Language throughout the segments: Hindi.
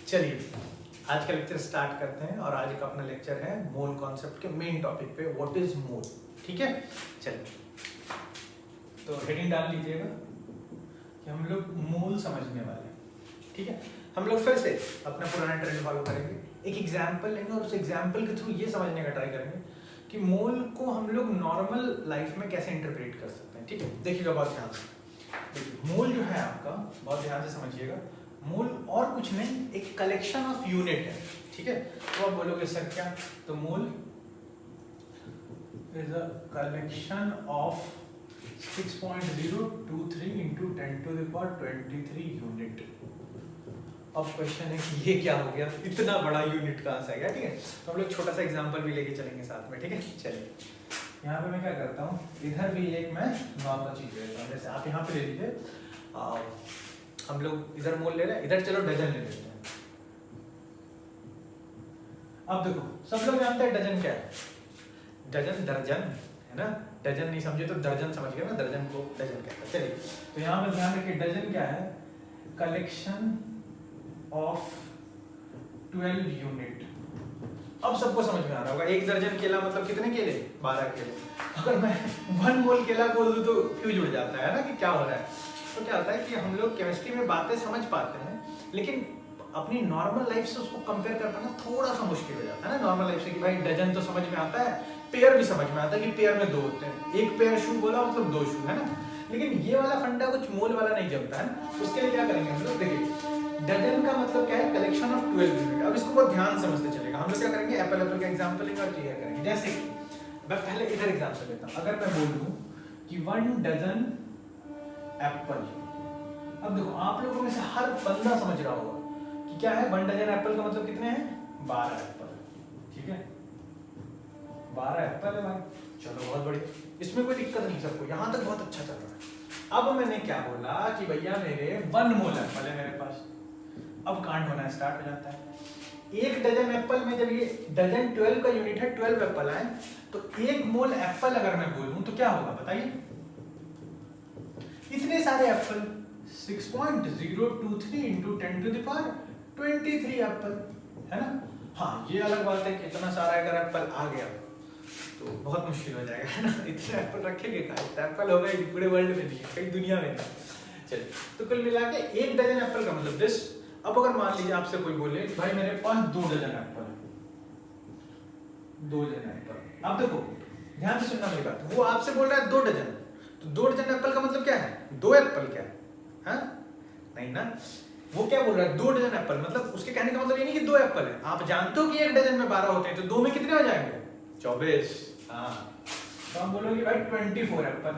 चलिए आज का लेक्चर स्टार्ट करते हैं और आज का अपना लेक्चर है मोल कॉन्सेप्ट के मेन टॉपिक पे, व्हाट इज मोल। ठीक है, चलिए तो हेडिंग डाल लीजिएगा कि हम लोग मोल समझने वाले हैं। ठीक है, हम लोग फिर से अपना पुराना ट्रेंड फॉलो करेंगे, एक एग्जाम्पल लेंगे और उस एग्जाम्पल के थ्रू ये समझने का ट्राई करेंगे कि मोल को हम लोग नॉर्मल लाइफ में कैसे इंटरप्रेट कर सकते हैं। ठीक है, देखिएगा बहुत ध्यान से। देखिए मोल जो है आपका, बहुत ध्यान से समझिएगा, मोल और कुछ नहीं, एक कलेक्शन ऑफ यूनिट है। ठीक है, तो आप बोलोगे सर क्या, तो mole is a collection of 6.023 into 10 to the power 23 unit. अब क्वेश्चन है कि ये क्या हो गया, इतना बड़ा यूनिट कहाँ से आ गया। ठीक है, तो हम लोग छोटा सा एग्जांपल भी लेके चलेंगे साथ में। ठीक है, चलिए यहाँ पे मैं क्या करता हूँ, इधर भी एक मैं नॉर्मल चीज लेता हूँ। जैसे आप यहाँ पे ले लीजिए, हम लोग इधर मोल ले रहे हैं, इधर चलो डजन ले लेते हैं। अब देखो सब लोग जानते हैं डजन क्या है, डजन दर्जन है ना। डजन नहीं समझे तो दर्जन समझ गए ना, दर्जन को डजन कहते हैं। चलिए तो यहाँ पर ध्यान रखिए, डजन क्या है, कलेक्शन ऑफ 12 यूनिट। अब सबको समझ में आ रहा होगा, एक दर्जन केला मतलब कितने केले, 12 केले। अगर मैं 1 मोल केला बोल दूं तो फ्यूज उड़ जाता है ना कि क्या हो रहा है। तो क्या होता है कि हम लोग केमिस्ट्री में बातें समझ पाते हैं, लेकिन अपनी नॉर्मल लाइफ से उसको कंपेयर कर पाना थोड़ा सा मुश्किल हो जाता है ना नॉर्मल लाइफ से। कि भाई डजन तो समझ में आता है, पेयर भी समझ में आता है कि पेयर में 2 होते हैं, एक पेयर शू बोला मतलब 2 शू है ना। लेकिन ये वाला फंडा कुछ मोल वाला नहीं जमता है। उसके लिए क्या करेंगे हम लोग, देखिए डजन का मतलब क्या है, कलेक्शन ऑफ 12 यूनिट। अब इसको बहुत ध्यान समझते चलेगा। हम लोग क्या करेंगे, एप्पल का एग्जांपल लेंगे और क्लियर करेंगे। जैसे कि मैं पहले इधर एग्जांपल लेता हूं, अगर मैं बोल दूं कि 1 डजन एप्पल। अब देखो आप लोगों में से हर बंदा समझ रहा होगा कि क्या है 1 डजन एप्पल का मतलब कितने हैं, 12 एप्पल। ठीक है, 12 एप्पल है भाई, चलो बहुत बढ़िया, इसमें कोई दिक्कत नहीं, सबको यहाँ तक बहुत अच्छा चल रहा है। अब मैंने क्या बोला कि भैया मेरे 1 मोल एप्पल है मेरे पास। अब कांड होना स्टार्ट हो जाता है। एक डजन एप्पल में जब ये डजन 12 का यूनिट है, 12 एप्पल आए, तो 1 मोल एप्पल अगर मैं बोलूं तो क्या होगा बताइए, इतने सारे Apple 6.023 into 10 to the power 23 Apple है ना। हाँ ये अलग बात है कि इतना सारा अगर एप्पल आ गया तो बहुत मुश्किल हो जाएगा है ना। इतने एप्पल रखेंगे कहाँ, एप्पल हो गए पूरे वर्ल्ड में नहीं, कई दुनिया में नहीं। चलिए तो कुल मिला के 1 डजन एप्पल का मतलब दिस। अब अगर मान लीजिए आपसे कोई बोले कि भाई मेरे पास 2 डजन एप्पल है, 2 डजन एप्पल। अब देखो ध्यान से सुनना मेरी बात, वो आपसे बोल रहा है 2 डजन, तो 2 डजन एप्पल का मतलब क्या है, 2 एप्पल क्या है, हाँ नहीं ना। वो क्या बोल रहा है, 2 डजन एप्पल, मतलब उसके कहने का मतलब ये नहीं कि 2 एप्पल है। आप जानते हो कि 1 डजन में 12 होते हैं, तो 2 में कितने हो जाएंगे, 24। हाँ तो आप बोलोगे भाई 24 एप्पल।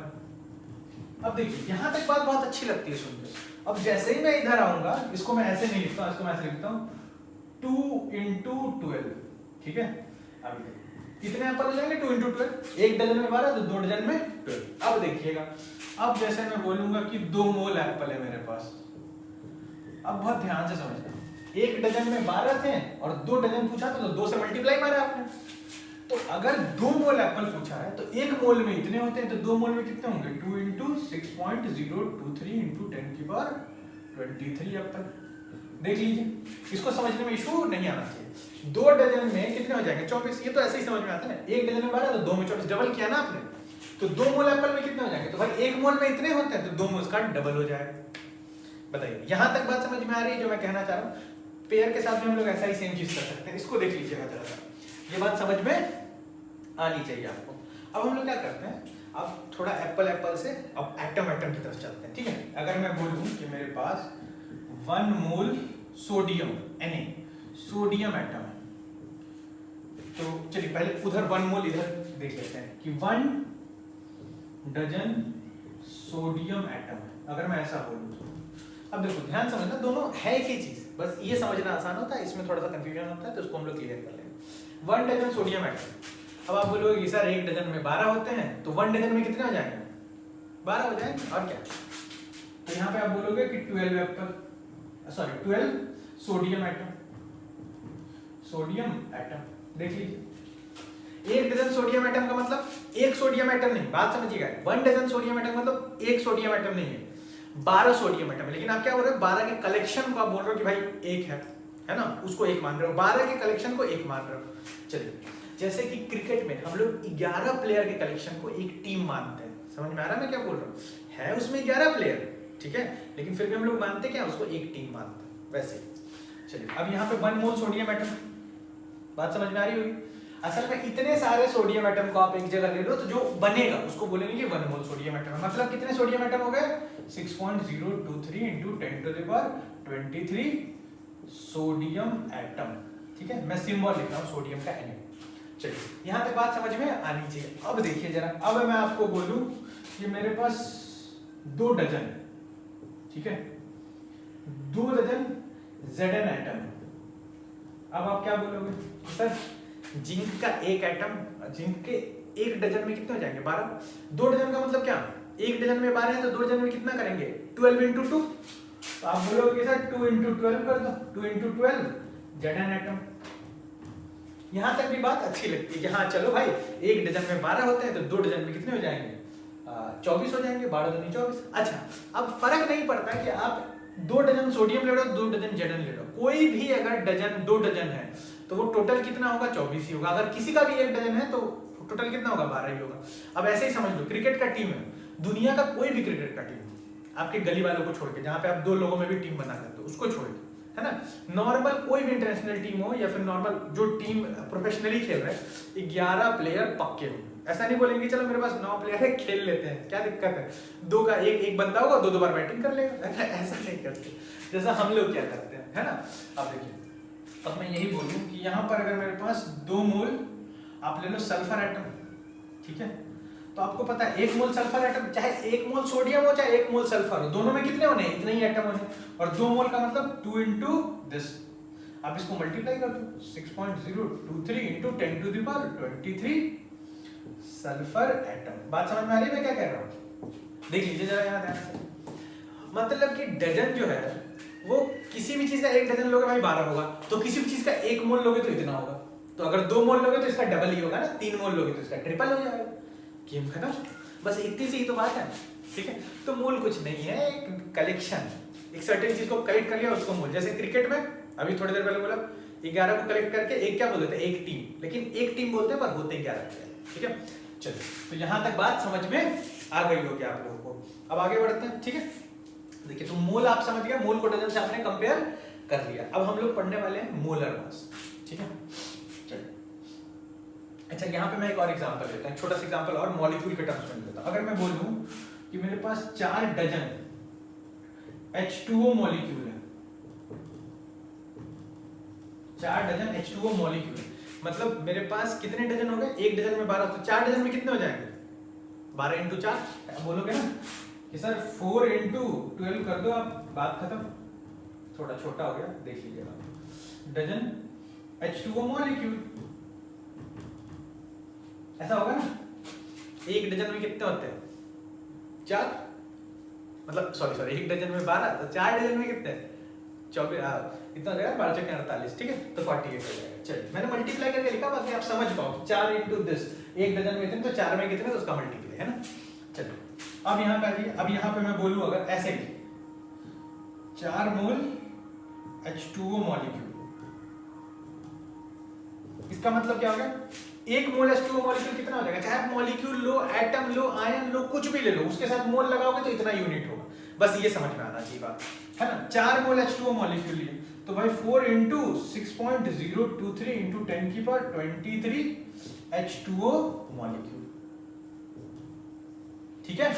अब देखिए यहाँ तक बात बहुत अच्छी लगती है सुनकर। अब जैसे ही मैं इधर आऊंगा, इसको मैं ऐसे नहीं लिखता, इसको मैं ऐसे लिखता हूँ 2 into 12। ठीक है, अब कितने एप्पल हो जाएंगे, 2 into 12, एक डजन में 12 तो 2 डजन में 12। अब देखिएगा, अब जैसे मैं बोलूंगा कि 2 मोल एप्पल है मेरे पास। अब बहुत ध्यान से समझना, एक डजन में 12 थे और 2 डजन पूछा था, तो 2 से मल्टीप्लाई मारा आपने। तो अगर 2 मोल एप्पल पूछा है तो 1 मोल में इतने होते हैं, तो 2 मोल में कितने होंगे, 2 into 6.023 into 10 की पावर 23 एप्पल। देख लीजिए, इसको समझने में इशू नहीं आना चाहिए। 2 डजन में कितने हो जाएंगे, 24। ये तो ऐसे ही समझ में आता है ना, 1 डजन में 12 तो 2 में 24, डबल किया ना आपने, तो 2 मोल एप्पल में कितने हो जाएंगे, तो भाई 1 मोल में इतने होते हैं, तो 2 मोल का डबल हो जाएगा। बताइए यहाँ तक बात समझ में आ रही है जो मैं कहना चाह रहा हूँ। पेयर के साथ में हम लोग ऐसा ही सेम चीज कर सकते हैं। इसको देख लीजिएगा जरा सा, ये बात समझ में आनी चाहिए आपको। अब हम लोग क्या करते हैं, अब थोड़ा एप्पल से अब एटम की तरफ चलते हैं। ठीक है, अगर मैं बोलूं कि मेरे पास 1 मोल सोडियम Na सोडियम एटम है, तो चलिए पहले उधर 1 मोल इधर देख लेते हैं कि 1 डजन सोडियम एटम है। अगर मैं ऐसा बोलूं तो अब देखो ध्यान समझना, दोनों है एक ही चीज, बस ये समझना आसान होता है, इसमें थोड़ा सा कंफ्यूजन होता है, तो उसको हम लोग क्लियर कर लेंगे। 1 डजन सोडियम एटम। अब आप बोलोगे सर 1 डजन में 12 होते हैं, तो 1 डजन में कितने हो जाएंगे, 12 हो जाएंगे, और क्या। तो यहाँ पे आप बोलोगे कि 12 Apple, sorry 12 sodium atom, sodium atom. देख लीजिए 1 डजन सोडियम एटम का मतलब 1 सोडियम एटम नहीं, बात समझिएगा। 1 डजन सोडियम एटम मतलब 1 सोडियम एटम नहीं है, 12 सोडियम एटम है। लेकिन आप क्या बोल रहे हो, 12 के कलेक्शन को आप बोल रहे हो कि भाई 1 है है ना, उसको 1 मान रहे हो, 12 के कलेक्शन को 1 मान रहे हो। चलिए, जैसे कि क्रिकेट में हम लोग 11 प्लेयर के कलेक्शन को एक टीम मानते हैं। समझ में आ रहा है मैं क्या बोल रहा हूँ? है उसमें 11 प्लेयर, ठीक है, लेकिन फिर भी हम लोग मानते क्या, उसको एक टीम मानते हैं। वैसे चलिए, अब यहाँ पे 1 मोल सोडियम एटम, बात समझ में आ रही होगी। असल में इतने सारे सोडियम एटम को आप एक जगह ले लो तो जो बनेगा उसको बोलेंगे कि 1 मोल सोडियम एटम है। मतलब कितने सोडियम एटम हो गए? 6.023 into 10 to the power 23 sodium atom. ठीक है, मैं सिंबल लिख रहा हूँ सोडियम का Na। चलिए, यहाँ तक बात समझ में आनी चाहिए। अब देखिए जरा, अब मैं आपको बोलूं कि मेरे पास 2 डजन, ठीक है, 2 डजन Zn एटम। अब आप क्या बोलोगे? सर जिंक का एक एटम, जिंक के 1 डजन में कितने हो जाएंगे? 12। 2 डजन का मतलब क्या? 1 डजन में 12 है तो 2 डजन में कितना करेंगे? 12 इंटू 2। तो आप बोलोगे सर 2 इंटू 12 कर दो, 2 इंटू 12 Zn एटम। यहां तक भी बात अच्छी लगती है कि हाँ चलो भाई, 1 डजन में 12 होते हैं तो 2 डजन में कितने हो जाएंगे? 24 हो जाएंगे, 12 दूनी 24। अच्छा, अब फर्क नहीं पड़ता कि आप 2 डजन सोडियम ले लो, 2 डजन Zn ले लो, कोई भी अगर डजन 2 डजन है तो वो टोटल कितना होगा? 24 ही होगा। अगर किसी का भी 1 डजन है तो टोटल कितना होगा? 12 ही होगा। अब ऐसे ही समझ लो, क्रिकेट का टीम है, दुनिया का कोई भी क्रिकेट का टीम, आपके गली वालों को छोड़ के, जहां पे आप 2 लोगों में भी टीम बना सकते हो उसको छोड़ के, है ना, नॉर्मल कोई भी इंटरनेशनल टीम हो या फिर नॉर्मल जो टीम प्रोफेशनली खेल रहे हैं, 11 प्लेयर पक्के हो। ऐसा नहीं बोलेंगे चलो मेरे पास 9 प्लेयर है खेल लेते हैं, क्या दिक्कत है, 2 का एक बंदा होगा, 2 बार बैटिंग कर लेगा। ऐसा नहीं करते जैसा हम लोग क्या करते हैं, है ना। अब देखिए, अब मैं यही बोलूं कि यहाँ पर अगर मेरे पास 2 मोल आप ले लो सल्फर एटम, ठीक है, तो आपको पता है 1 मोल सल्फर एटम, चाहे 1 मोल सोडियम हो चाहे 1 मोल सल्फर हो, दोनों में कितने होने? इतने ही एटम होने। और 2 मोल का मतलब 2 इंटू दिस, आप इसको मल्टीप्लाई कर दो, 6.023 into 10 to the power 23 sulphur atom. बात समझ में आ रही है मैं क्या कह रहा हूँ? देख लीजिए जरा यहाँ ध्यान से। मतलब कि डजन जो है वो किसी भी चीज का 1 डजन लोगे भाई 12 होगा, तो किसी भी चीज का 1 मोल लोगे तो इतना होगा। तो अगर 2 मोल लोगे तो इसका डबल ही होगा ना, 3 मोल लोगे तो इसका ट्रिपल हो जाएगा। गेम खत्म, बस इतनी सी ही तो बात है, ठीक है। तो मोल कुछ नहीं है, एक कलेक्शन, एक सर्टेन चीज को कलेक्ट कर लिया उसको मोल। जैसे क्रिकेट में अभी थोड़ी देर पहले बोला 11 को कलेक्ट करके एक क्या बोलते थे? एक टीम, लेकिन एक टीम बोलते हैं पर होते 11 प्लेयर, ठीक है। चलो, तो यहां तक बात समझ में आ गई होगी आप लोगों को। अब आगे बढ़ते हैं, ठीक है। देखिए, तो मोल आप समझ गए, मोल को डजन से आपने कंपेयर कर लिया। अब हम लोग पढ़ने वाले हैं मोलर मास, ठीक है। चलिए, अच्छा यहाँ पे मैं एक और एग्जांपल लेता हूँ, छोटा सा एग्जांपल और मॉलिक्यूल के टर्म्स में लेता हूँ। अगर मैं बोलूं कि मेरे पास 4 डजन H2O मॉलिक्यूल है, 4 डजन H2O मॉलिक्यूल, मतलब मेरे पास कितने डजन हो गए? 1 डजन में 12, तो 4 डजन में कितने हो जाएंगे? 12 इंटू 4 बोलोगे ना कि सर 4 इंटू 12 कर दो आप, बात खत्म। थोड़ा छोटा हो गया, देख लीजिएगा, डजन H2O मॉलिक्यूल, ऐसा होगा ना। 1 डजन में कितने होते हैं? 4, मतलब सॉरी 1 डजन में 12, तो 4 डजन में कितने? 24, इतना हो जाएगा 12 चौके 48, ठीक है, तो 48 हो जाएगा। चलिए, मैंने मल्टीप्लाई करके लिखा बाकी आप समझ पाओ, 4 इंटू दिस, 1 डजन में इतने तो 4 में कितने, तो उसका मल्टीप्लाई, है ना। चलिए, अब यहाँ पे आइए, अब यहाँ पे मैं बोलूँ अगर ऐसे भी 4 मोल H2O मॉलिक्यूल, इसका मतलब क्या हो गया? 1 मोल H2O मॉलिक्यूल कितना हो जाएगा? चाहे आप मॉलिक्यूल लो, एटम लो, आयन लो, कुछ भी ले लो, उसके साथ मोल लगाओगे तो इतना यूनिट होगा। बस ये समझ में आना चाहिए बात, है ना। 4 मोल H2O मॉलिक्यूल लिए तो भाई 4 इंटू 6.023 इंटू 10 की पावर 23 H2O मॉलिक्यूल, ठीक है।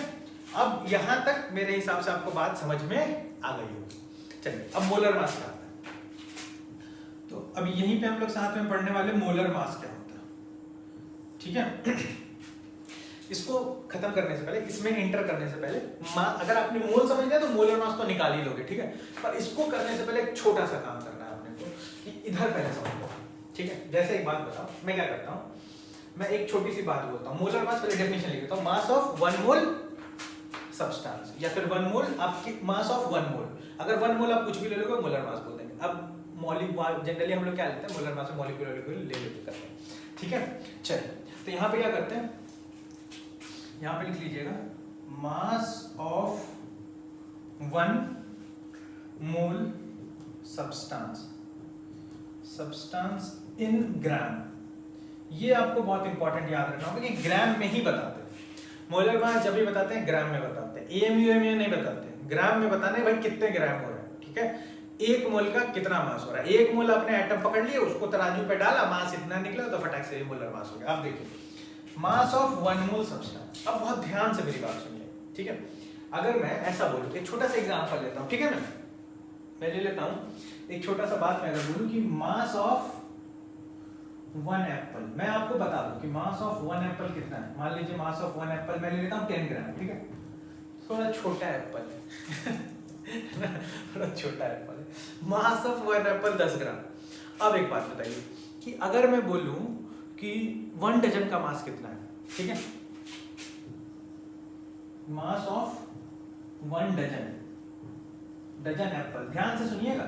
अब यहां तक मेरे हिसाब से आपको बात समझ में आ गई होगी। चलिए, अब मोलर मास क्या होता है, तो अब यहीं पे हम लोग साथ में पढ़ने वाले मोलर मास क्या होता है, ठीक है। इसको खत्म करने से पहले, इसमें एंटर करने से पहले, अगर आपने मोल समझ लिया तो मोलर मास तो निकाल ही लोगे, ठीक है। पर इसको करने से पहले एक छोटा सा काम करना है आपने को, कि इधर पहले समझ लो, ठीक है। जैसे एक बात बताओ, मैं क्या करता हूँ, मैं एक छोटी सी बात बोलता हूँ। मोलर मास, पहले डेफिनेशन लिख देता हूँ, मास ऑफ 1 मोल सब्सटेंस, या फिर 1 मोल आपकी मास ऑफ 1 मोल। अगर 1 मोल आप कुछ भी ले लोगे मोलर मास बोल देंगे। अब जनरली हम लोग क्या लेते हैं, मोलर मास में मॉलिक्यूलर ले लेते करते हैं, ठीक है। चलिए, तो यहाँ पे क्या करते हैं, यहाँ पे लिख लीजिएगा mass of 1 mole substance, substance in gram. ये आपको बहुत इंपॉर्टेंट याद रखना होगा कि ग्राम में ही बताते हैं। मोलर मास जब भी बताते हैं ग्राम में बताते हैं, एएमयू एमयू नहीं बताते, ग्राम में बताने भाई कितने ग्राम हो रहे हैं, ठीक है। एक मोल का कितना मास हो रहा है, एक मोल आपने एटम पकड़ लिए, उसको तराजू पे डाला, मास इतना निकला तो फटाक से मोलर मास हो गया। आप देखिए मास ऑफ 1 मोल सब्सटेंस। अब बहुत ध्यान से मेरी बात सुनिए, ठीक है। अगर मैं ऐसा बोलूं, एक छोटा सा एग्जांपल लेता हूं, ठीक है ना, मैं ले लेता हूं एक छोटा सा बात। मैं अगर बोलूं कि मास ऑफ 1 एप्पल, मैं आपको बता दूं कि मास ऑफ 1 एप्पल कितना है। मान लीजिए मास ऑफ 1 एप्पल मैं ले लेता हूं 10 ग्राम, ठीक है। थोड़ा छोटा एप्पल है थोड़ा छोटा एप्पल है। मास ऑफ 1 एप्पल 10 ग्राम। अब एक बात बताइए कि अगर मैं बोलूं कि 1 डजन का मास कितना है, ठीक है। Mass of 1 dozen, dozen apple, ध्यान से सुनिएगा।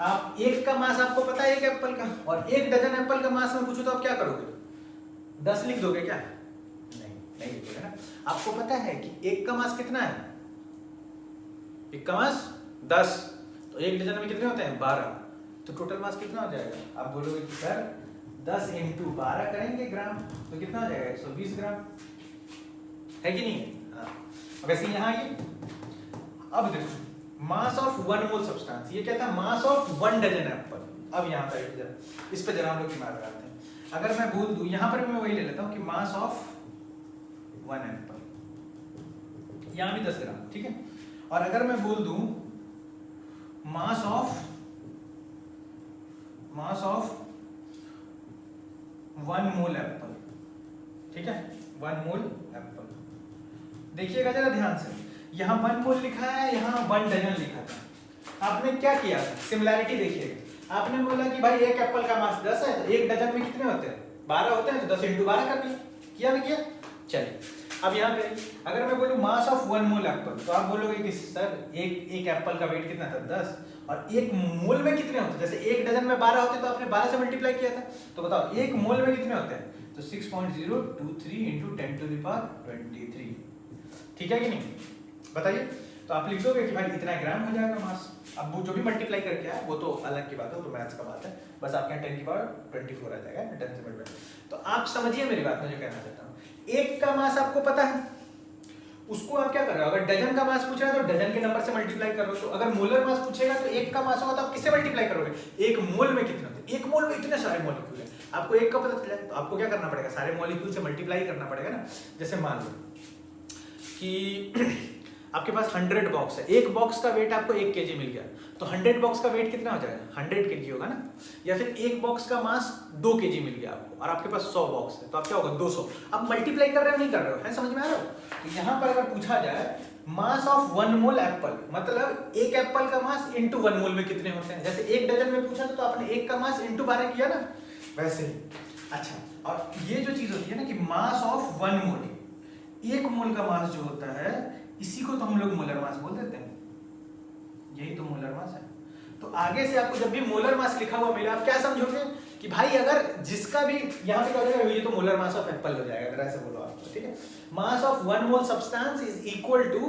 आप एक का मास आपको पता है एक एप्पल का, और 1 डजन एप्पल का मास में पूछूं तो आप क्या करोगे? 10 लिख दोगे क्या? नहीं लिखोगे ना। आपको पता है कि एक का मास कितना है? एक का मास 10, तो 1 डजन में कितने होते हैं? 12। तो टोटल मास कितना हो जाएगा? आप बोलोगे कि सर 10 × 12 करेंगे ग्राम तो कितना हो जाएगा? 120 ग्राम, है कि नहीं? हाँ। वैसे यहाँ ये अब देखो मास ऑफ 1 मोल सब्सटेंस, ये क्या था? Mass of 1 dozen apple. अब यहाँ पर इस पे जरा हम लोग दिमाग लगाते हैं। अगर मैं बोल दूं, यहाँ पर मैं वही ले लेता हूँ कि मास ऑफ 1 एप्पल, यहाँ भी 10 ग्राम, ठीक है। और अगर मैं बोल दूं मास ऑफ 1 मोल एप्पल, ठीक है, 1 मोल एप्पल। देखिएगा जरा ध्यान से, यहाँ 1 मोल लिखा है, यहाँ 1 डजन लिखा था। आपने क्या किया था? सिमिलैरिटी देखिएगा। आपने बोला कि भाई एक एप्पल का मास 10 है, तो 1 डजन में कितने होते हैं? 12 होते हैं, तो 10 × 12 कर दिया। किया नहीं किया? चलिए अब यहाँ पे अगर मैं बोलूँ मास ऑफ 1 मोल एप्पल, तो आप बोलोगे कि सर एक एप्पल का वेट कितना था? 10, और 1 मोल में कितने होते हैं? जैसे 1 डजन में 12 होते तो आपने 12 से मल्टीप्लाई किया था, तो बताओ 1 मोल में कितने होते हैं? तो 6.023 × 10⁻23, ठीक है कि नहीं? बताइए। तो आप लिख दोगे कि भाई इतना ग्राम हो जाएगा मास। अब वो जो भी मल्टीप्लाई करके आए वो तो अलग की बात है, वो तो मैथ्स का बात है। बस आपके यहाँ 10⁻24 आ जाएगा, 10 से मल्टीप्लाई। तो आप समझिए मेरी बात, मैं जो कहना चाहता हूँ, एक का मास आपको पता है, उसको आप क्या कर रहे हो? अगर डजन का मास पूछ रहा है तो डजन के नंबर से मल्टीप्लाई कर रहे हो। तो अगर मोलर मास पूछेगा तो एक का मास होगा तो आप किससे मल्टीप्लाई करोगे? एक मोल में कितने होते हैं? एक मोल में इतने सारे मॉलिक्यूल है, आपको एक का पता चला तो आपको क्या करना पड़ेगा? सारे मॉलिक्यूल से मल्टीप्लाई करना पड़ेगा ना। जैसे मान लो कि आपके पास 100 बॉक्स है, एक बॉक्स का वेट आपको 1 kg मिल गया, तो 100 बॉक्स का वेट कितना हो जाएगा? 100 kg होगा ना। या फिर एक बॉक्स का मास 2 kg मिल गया आपको, और आपके पास 100 बॉक्स है, तो आप क्या होगा? 200। आप मल्टीप्लाई कर रहे हो नहीं कर रहे हो? है समझ में आ रहा हो? तो यहाँ पर अगर पूछा जाए मास ऑफ 1 मोल एप्पल, मतलब एक एप्पल का मास इंटू 1 मोल में कितने होते हैं। जैसे 1 डजन में पूछा तो आपने एक का मास इंटू 12 किया ना, वैसे ही। अच्छा, और ये जो चीज होती है ना कि मास ऑफ 1 मोल, 1 मोल का मास जो होता है इसी को तो हम लोग मोलर मास बोल देते हैं, यही तो मोलर मास है। तो आगे से आपको जब भी मोलर मास लिखा हुआ मिले, आप क्या समझोगे कि भाई अगर जिसका भी यहाँ पे क्या हो जाएगा, ये तो मोलर मास ऑफ एप्पल हो जाएगा, अगर ऐसे बोलो आप, ठीक है। Mass of 1 mole substance is equal to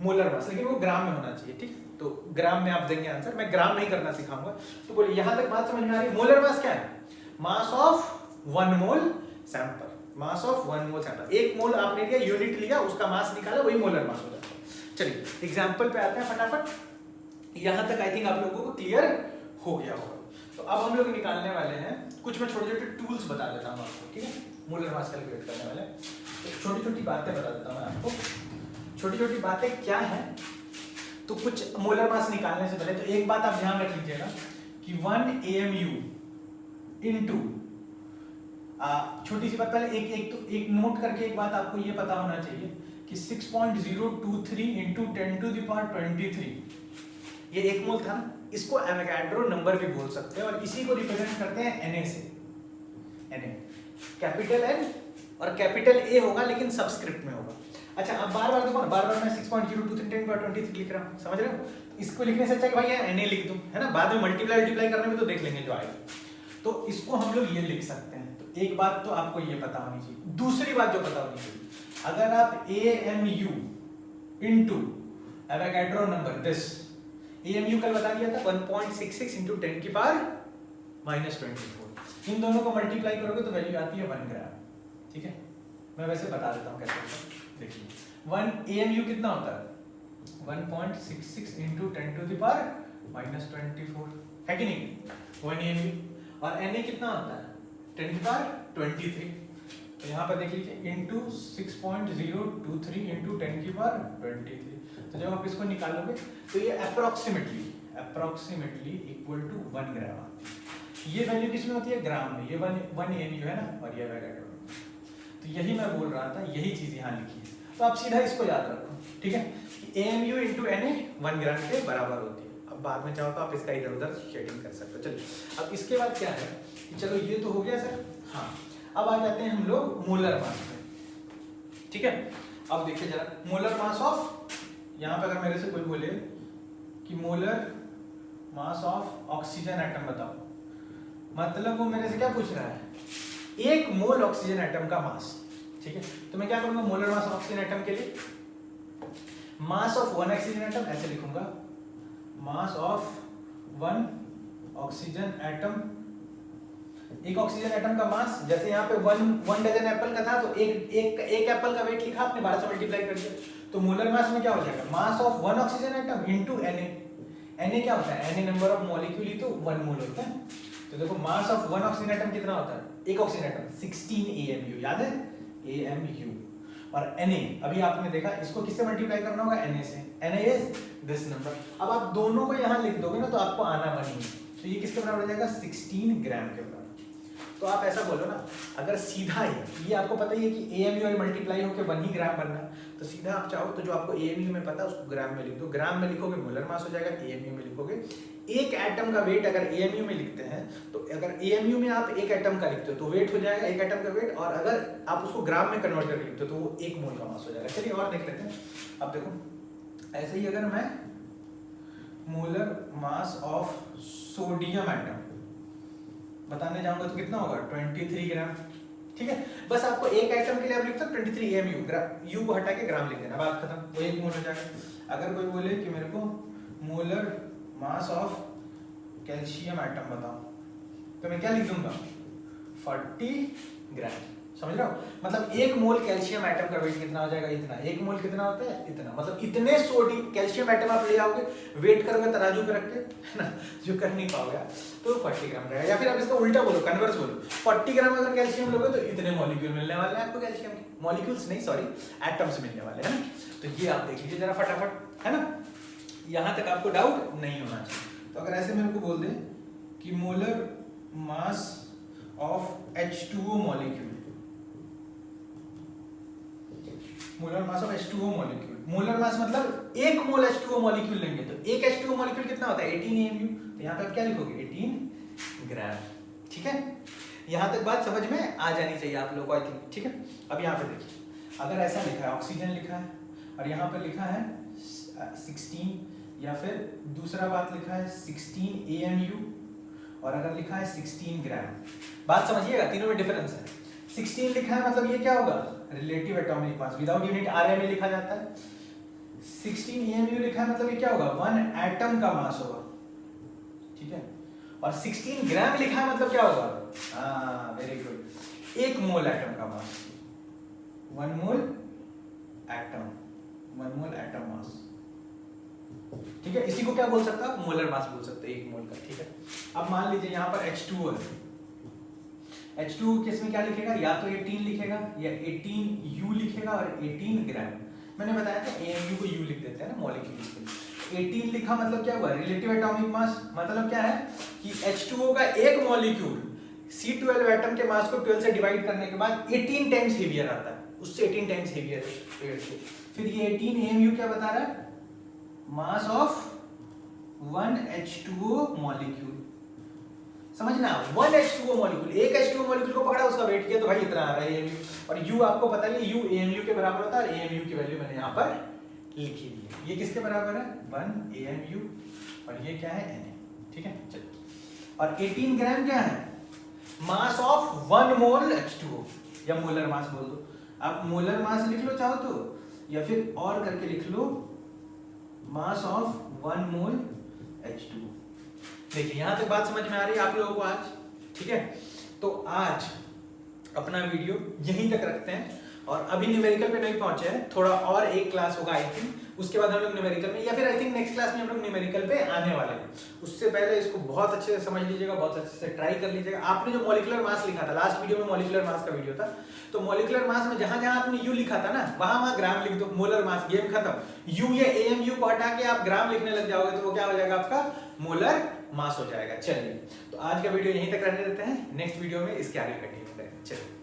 molar mass, लेकिन वो ग्राम में होना चाहिए, ठीक है। तो ग्राम में आप देंगे आंसर, मैं ग्राम नहीं करना सिखाऊंगा। तो बोलिए यहाँ तक बात समझ में आ रही है? मोलर मास क्या है? Mass of 1 mole sample, mass of 1 mole sample. 1 मोल आपने लिया, यूनिट लिया, उसका मास निकाला, वही मोलर मास हो जाता है। चलिए एग्जांपल पे आते हैं फटाफट। यहां तक आई थिंक आप लोगों को क्लियर हो गया होगा। तो अब हम लोग निकालने वाले हैं कुछ, मैं छोटे छोटे टूल्स बता देता हूं आपको, ठीक है। मोलर मास कैलकुलेट करने वाले तो छोटी छोटी बातें बता देता हूं मैं आपको। छोटी छोटी बातें क्या है? तो कुछ मोलर मास निकालने से पहले तो एक बात आप ध्यान रख लीजिएगा कि 1 AMU इनटू, छोटी सी बात पहले एक नोट करके एक बात आपको ये पता होना चाहिए कि 6.023 × 10⁻23 ये 1 मोल था ना, इसको एवोगाड्रो नंबर भी बोल सकते हैं, और इसी को रिप्रेजेंट करते हैं Na से। Na कैपिटल N और कैपिटल A होगा, लेकिन सबस्क्रिप्ट में होगा। अच्छा, अब बार बार देखो ना, बार बार मैं 6.023 10⁻23 लिख रहा हूँ, समझ रहे हो? इसको लिखने से अच्छा कि भाई Na लिख दूं, है ना, बाद में मल्टीप्लाई करने में तो देख लेंगे जो आएगा। तो इसको हम लोग ये लिख सकते हैं। तो एक बात तो आपको ये पता होनी चाहिए। दूसरी बात जो पता होनी चाहिए, अगर आप AMU into Avogadro number this, AMU कल बता दिया था 1.66 × 10⁻⁴ -24। इन दोनों को मल्टीप्लाई करोगे तो वैल्यू आती है 1 ग्राम। ठीक है, मैं वैसे बता देता हूँ कैसे होता है। देखिए 1 AMU कितना होता है, 1.66 × 10⁻24 है कि नहीं, 1 AMU। और Na कितना होता है, 10⁻23। तो यहाँ पर देख लीजिए इंटू 6.023 × 10⁻23। तो जब आप इसको निकालोगे तो ये अप्रोक्सीमेटली इक्वल टू 1 ग्राम आती है। ये वैल्यू किसमें होती है, ग्राम में। ये 1 AMU है ना, और ये मेगाटन। तो यही मैं बोल रहा था, यही चीज यहाँ लिखी है। तो आप सीधा इसको याद रखो, ठीक है, कि AMU × Na 1 ग्राम के बराबर होती है। अब बाद में चाहो तो आप इसका इधर उधर शेडिंग कर सकते हो। चलिए अब इसके बाद क्या है कि चलो ये तो हो गया सर। हाँ, अब आ जाते हैं हम लोग मोलर मास पे। ठीक है, अब देखिए जरा मोलर मास ऑफ, यहाँ पे अगर मेरे से कोई बोले कि molar mass of oxygen atom बताओ, मतलब वो मेरे से क्या पूछ रहा है, 1 मोल ऑक्सीजन एटम का मास। ठीक है, तो मैं क्या करूंगा, molar mass of oxygen atom के लिए मास ऑफ 1 ऑक्सीजन एटम ऐसे लिखूंगा, मास ऑफ 1 ऑक्सीजन एटम। एक ऑक्सीजन एटम का मास, जैसे यहाँ पे 1 डजन एप्पल का था तो एक एप्पल का वेट लिखा आपने, 12 से मल्टीप्लाई कर दिया। तो मोलर मास में क्या हो जाएगा, मास of 1 oxygen atom into Na क्या होता है, Na नंबर ऑफ मॉलिक्यूल ही तो 1 मोल होता है। तो देखो मास ऑफ 1 ऑक्सीजन एटम कितना होता है, एक ऑक्सीजन एटम 16 AMU, याद है AMU। और Na अभी आपने देखा, इसको किससे मल्टीप्लाई करना होगा, Na से। Na is this number. अब आप दोनों को यहाँ लिख दोगे ना तो आपको आना बनी, तो ये किसके बराबर हो जाएगा, 16 ग्राम के बराबर। तो आप ऐसा बोलो ना, अगर सीधा ये आपको पता ही है कि AMU और मल्टीप्लाई होकर 1 ही ग्राम बनना, तो सीधा आप चाहो तो जो आपको AMU में पता है उसको ग्राम में लिख दो। ग्राम में लिखोगे मोलर मास हो जाएगा, AMU में लिखोगे एक एटम का वेट। अगर AMU में लिखते हैं तो अगर AMU में आप एक एटम का लिखते हो तो वेट हो जाएगा एक एटम का वेट, और अगर आप उसको ग्राम में कन्वर्ट करके लिखते हो तो वो 1 मोल का मास हो जाएगा। चलिए और देख लेते हैं। अब देखो ऐसे ही अगर मैं molar mass of sodium atom बताने जाऊंगा तो कितना होगा, 23 ग्राम। ठीक है, बस आपको एक एटम के लिए आप लिखते हो 23 AMU, यू को हटा के ग्राम लिख देना, बात खत्म, वो 1 मोल हो जाएगा। अगर कोई बोले कि मेरे को molar mass of calcium atom बताओ, तो मैं क्या लिख दूंगा, 40 ग्राम। समझ रहे हो, मतलब 1 मोल कैल्शियम एटम का वेट कितना हो जाएगा, इतना। 1 मोल कितना होता है, इतना। मतलब इतने सोडियम कैल्शियम एटम आप ले आओगे, वेट करोगे तराजू पे रख के, है ना, जो कर नहीं पाओगे तो 40 ग्राम रहेगा। या फिर आप इसका उल्टा बोलो, कन्वर्स बोलो, 40 ग्राम अगर कैल्शियम लोगे तो इतने मॉलिक्यूल मिलने वाले हैं आपको कैल्शियम के, मॉलिक्यूल्स नहीं सॉरी एटम्स मिलने वाले हैं ना। तो ये आप देख लीजिए जरा फटाफट, है ना, यहाँ तक आपको डाउट नहीं होना चाहिए। तो अगर ऐसे मेरे को बोल दे कि molar mass of H2O molecule, molar mass of H2O molecule, molar mass मतलब 1 मोल H2O मॉलिक्यूल लेंगे तो एक H2O मॉलिक्यूल कितना होता है, 18 AMU। तो यहाँ पे आप क्या लिखोगे, 18 ग्राम। ठीक है, यहाँ तक बात समझ में आ जानी चाहिए आप लोगों को, आई थिंक। ठीक है, अब यहाँ पे देखिए, अगर ऐसा लिखा है ऑक्सीजन लिखा है और यहाँ पे लिखा है 16, या फिर दूसरा बात लिखा है 16 AMU और अगर लिखा है 16 ग्राम, बात समझिएगा, तीनों में डिफरेंस है। 16 लिखा है मतलब ये क्या होगा, relative atomic mass, without unit RMA लिखा जाता है। 16 AMU लिखा है मतलब ये क्या होगा, 1 एटम का मास होगा। ठीक है, और 16 ग्राम लिखा है मतलब क्या होगा, हाँ वेरी गुड, 1 मोल एटम का मास, 1 मोल एटम मास। ठीक है, इसी को क्या बोल सकते हैं आप, मोलर मास बोल सकते हैं, 1 मोल का। ठीक है, अब मान लीजिए यहाँ पर H2O है, H2O किसमें क्या लिखेगा, या तो 18 लिखेगा या 18U लिखेगा और 18 ग्राम। मैंने बताया था AMU को U लिख देते हैं ना मॉलिक्यूल्स के। 18 लिखा मतलब क्या हुआ, रिलेटिव एटॉमिक मास, मतलब क्या है कि H2O का एक मॉलिक्यूल C12 एटम के मास को 12 से डिवाइड करने के बाद 18 टाइम्स हेवियर आता है, उससे 18 टाइम्स हेवियर है। फिर ये 18 AMU क्या बता रहा है, मास ऑफ 1 H2O मॉलिक्यूल। समझना, 1 H2O मॉलिक्यूल, एक H2O मॉलिक्यूल को पकड़ा, उसका वेट किया तो भाई इतना आ रहा है AMU। और U आपको पता है U AMU के बराबर होता है, और AMU की वैल्यू मैंने यहाँ पर लिखी दी है। ये किसके बराबर है, 1 AMU, और ये क्या है Na। ठीक है, चलिए, और 18 ग्राम क्या है, मास ऑफ 1 मोल H2O, या मोलर मास बोल दो आप, मोलर मास लिख लो चाहो तो, या फिर और करके लिख लो मास ऑफ 1 मोल H2O। देखिए यहाँ तक बात समझ में आ रही है आप लोगों को आज? ठीक है, तो आज अपना वीडियो यहीं तक रखते हैं और अभी न्यूमेरिकल पे नहीं पहुंचे हैं, थोड़ा और एक क्लास होगा आई थिंक, उसके बाद हम लोग न्यूमेरिकल में या फिर आई थिंक नेक्स्ट क्लास में हम लोग न्यूमेरिकल पे आने वाले हैं। उससे पहले इसको बहुत अच्छे से समझ लीजिएगा, बहुत अच्छे से ट्राई कर लीजिएगा। आपने जो मॉलिक्यूलर मास लिखा था लास्ट वीडियो में, मॉलिक्यूलर मास का वीडियो था, तो मॉलिक्यूलर मास में जहां जहां आपने यू लिखा था ना वहां ग्राम लिख दो, मोलर मास, गेम खत्म। यू या एएमयू को हटा के आप ग्राम लिखने लग जाओगे तो वो क्या हो जाएगा आपका मोलर मास हो जाएगा। चलिए तो आज का वीडियो यहीं तक रहने देते हैं, नेक्स्ट वीडियो में इसके आगे कंटिन्यू करेंगे। चलिए।